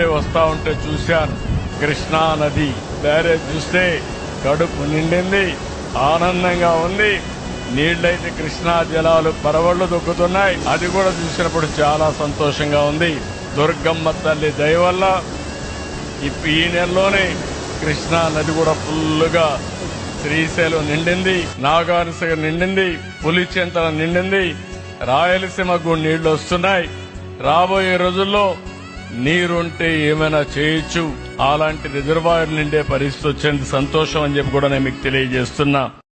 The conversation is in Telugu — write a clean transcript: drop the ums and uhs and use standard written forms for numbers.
వస్తా ఉంటే చూశాను. కృష్ణా నది బ్యారేజ్ చూస్తే కడుపు నిండింది, ఆనందంగా ఉంది. నీళ్లైతే కృష్ణా జలాలు పరవళ్లు దొక్కుతున్నాయి. అది కూడా చూసినప్పుడు చాలా సంతోషంగా ఉంది. దుర్గమ్మ తల్లి దయ వల్ల ఈ నెలలోనే కృష్ణా నది కూడా ఫుల్లుగా శ్రీశైలం నిండింది, నాగార్జున నిండింది, పులిచెంతల నిండింది, రాయలసీమకు నీళ్లు వస్తున్నాయి. రాబోయే రోజుల్లో నీరుంటే ఏమైనా చేయొచ్చు. అలాంటి రిజర్వాయర్ నిండే పరిస్థితి వచ్చేందుకు సంతోషం అని చెప్పి కూడా నేను మీకు తెలియజేస్తున్నా.